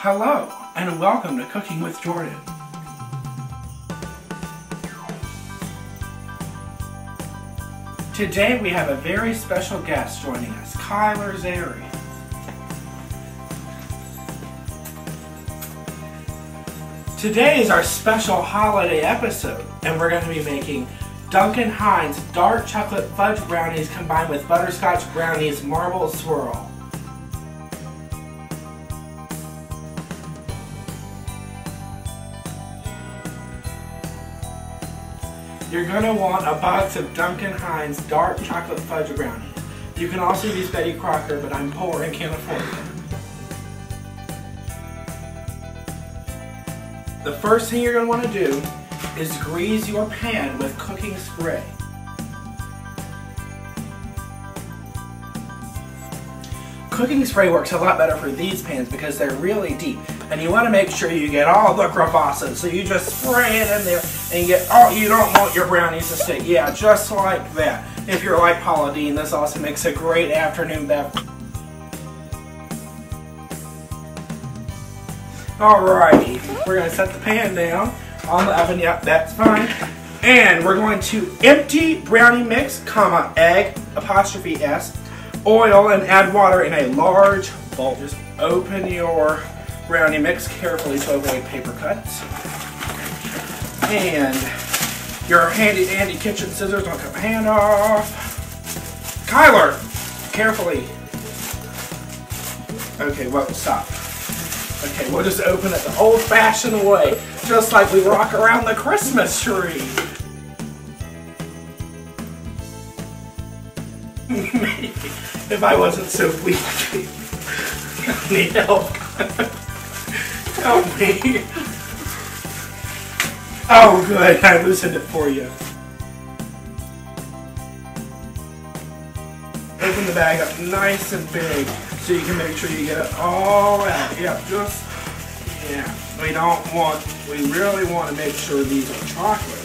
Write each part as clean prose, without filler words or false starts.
Hello, and welcome to Cooking with Jordan. Today we have a very special guest joining us, Zary. Today is our special holiday episode, and we're going to be making Duncan Hines dark chocolate fudge brownies combined with butterscotch brownies marble swirl. You're going to want a box of Duncan Hines dark chocolate fudge brownies. You can also use Betty Crocker, but I'm poor and can't afford it. The first thing you're going to want to do is grease your pan with cooking spray. Cooking spray works a lot better for these pans because they're really deep, and you want to make sure you get all the crevasses. So you just spray it in there and get all. You don't want your brownies to stick. Yeah, just like that. If you're like Paula Deen, this also makes a great afternoon beverage. Alrighty, we're going to set the pan down on the oven. Yep, that's fine. And we're going to empty brownie mix, comma, egg, apostrophe S, oil, and add water in a large bowl. Just open your brownie mix carefully to avoid paper cuts. And your handy dandy kitchen scissors, don't cut my hand off. Kyler, carefully. Okay, well, stop. Okay, we'll just open it the old-fashioned way, just like we rock around the Christmas tree. Maybe. If I wasn't so weak. I need help. Help me. Oh good, I loosened it for you. Open the bag up nice and big so you can make sure you get it all out. Yeah, we really want to make sure these are chocolate.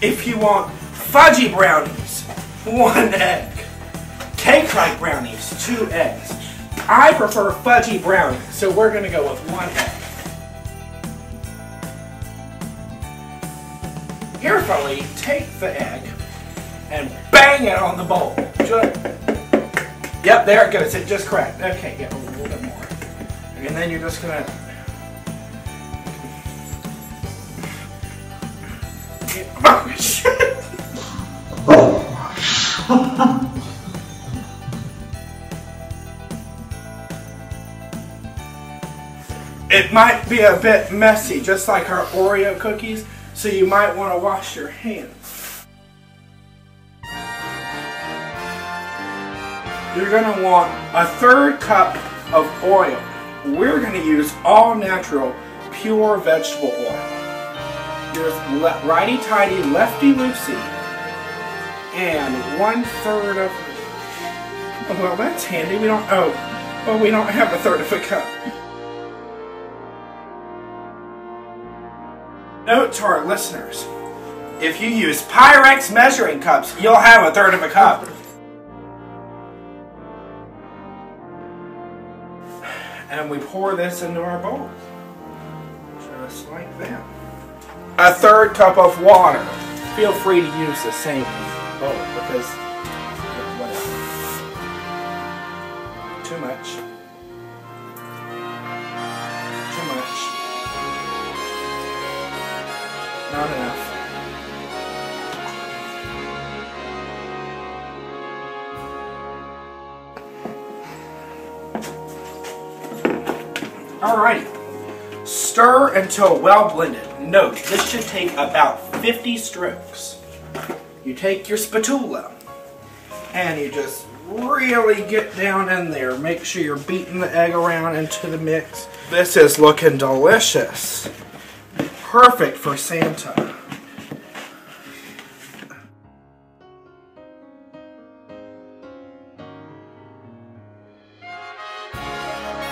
If you want fudgy brownies, 1 egg. Cake-like brownies, 2 eggs. I prefer fudgy brownies, so we're going to go with 1 egg. Carefully take the egg and bang it on the bowl. Yep, there it goes. It just cracked. Okay, yeah, a little bit more. And then you're just going to... Oh, shit! It might be a bit messy, just like our Oreo cookies, so you might want to wash your hands. You're going to want a 1/3 cup of oil. We're going to use all natural, pure vegetable oil. There's righty-tighty, lefty-loosey, and 1/3 of... Oh, well, that's handy. We don't... Oh, well, we don't have a 1/3 of a cup. Note to our listeners: if you use Pyrex measuring cups, you'll have a 1/3 of a cup. And we pour this into our bowl, just like that. A 1/3 cup of water. Feel free to use the same bowl because whatever. Too much. Too much. Not enough. Alright. Stir until well blended. Note, this should take about 50 strokes. You take your spatula and you just really get down in there. Make sure you're beating the egg around into the mix. This is looking delicious. Perfect for Santa.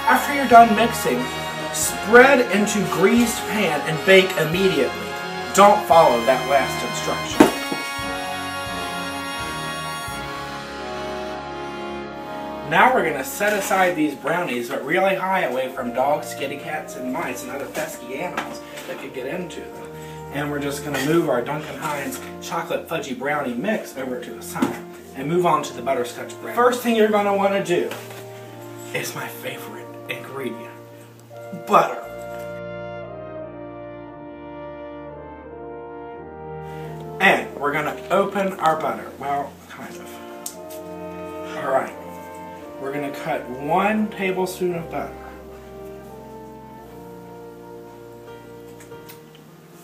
After you're done mixing, spread into greased pan and bake immediately. Don't follow that last instruction. Now we're going to set aside these brownies, but really high away from dogs, kitty cats, and mice, and other pesky animals that could get into them. And we're just going to move our Duncan Hines chocolate fudgy brownie mix over to the side and move on to the butterscotch brownie. First thing you're going to want to do is my favorite ingredient, butter. And we're going to open our butter. Well, kind of. Alright. We're going to cut 1 tablespoon of butter.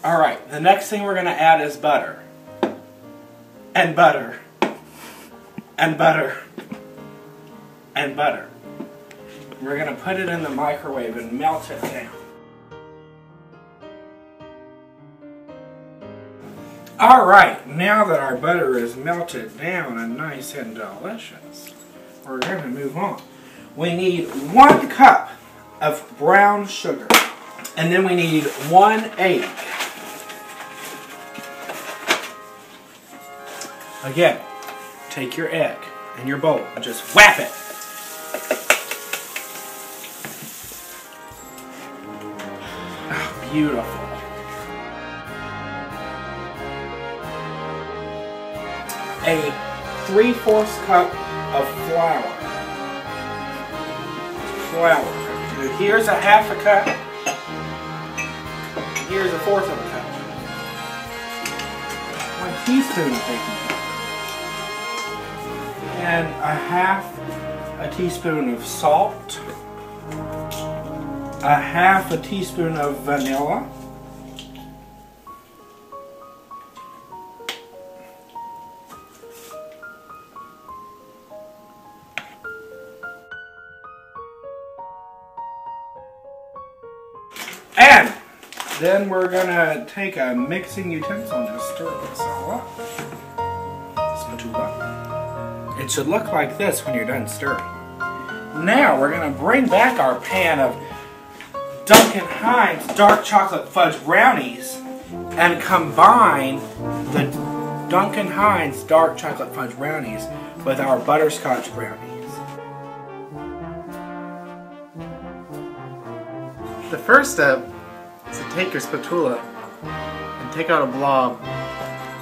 Alright, the next thing we're going to add is butter. And butter. And butter. And butter. We're going to put it in the microwave and melt it down. Alright, now that our butter is melted down and nice and delicious, we're going to move on. We need 1 cup of brown sugar. And then we need 1 egg. Again, take your egg in your bowl and just whap it. Oh, beautiful. A 3/4 cup of flour. Here's a 1/2 cup. Here's a 1/4 of a cup. 1 teaspoon of baking powder. And a 1/2 teaspoon of salt. A 1/2 teaspoon of vanilla. And then we're going to take a mixing utensil and just stir this all up. Spatula. It should look like this when you're done stirring. Now we're going to bring back our pan of Duncan Hines dark chocolate fudge brownies and combine the Duncan Hines dark chocolate fudge brownies with our butterscotch brownies. The first step is to take your spatula and take out a blob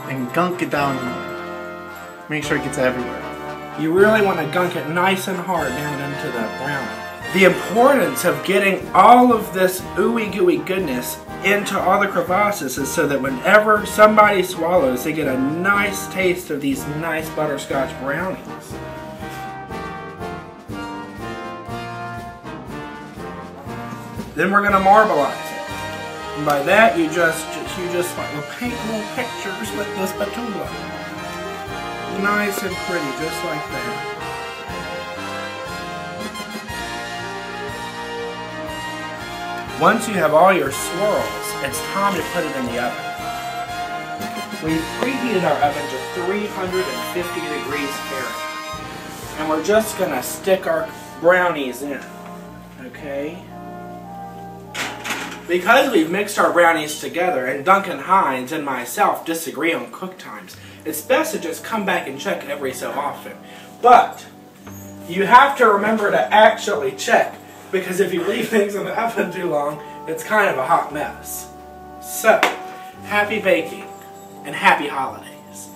and gunk it down. Make sure it gets everywhere. You really want to gunk it nice and hard down into the brownie. The importance of getting all of this ooey gooey goodness into all the crevasses is so that whenever somebody swallows, they get a nice taste of these nice butterscotch brownies. Then we're going to marbleize it. And by that you just like paint little pictures with the spatula. Nice and pretty, just like that. Once you have all your swirls, it's time to put it in the oven. We've preheated our oven to 350 degrees Fahrenheit. And we're just going to stick our brownies in. Okay? Because we've mixed our brownies together and Duncan Hines and myself disagree on cook times, it's best to just come back and check every so often. But you have to remember to actually check, because if you leave things in the oven too long, it's kind of a hot mess. So, happy baking and happy holidays.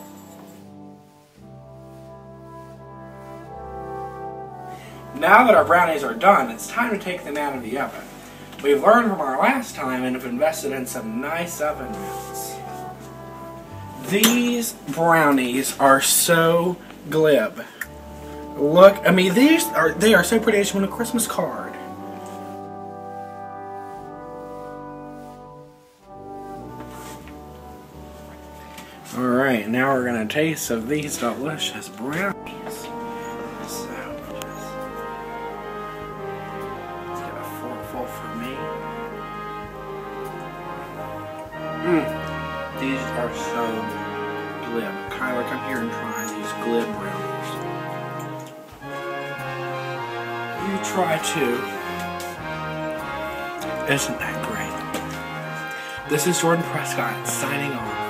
Now that our brownies are done, it's time to take them out of the oven. We've learned from our last time and have invested in some nice oven mitts. These brownies are so glib. Look, I mean, they are so pretty. I just want a Christmas card. Alright, now we're going to taste of these delicious brownies. So, let's get a forkful for me. These are so glib. Kyler, come here and try these glib brownies. You try too. Isn't that great? This is Jordan Prescott signing off.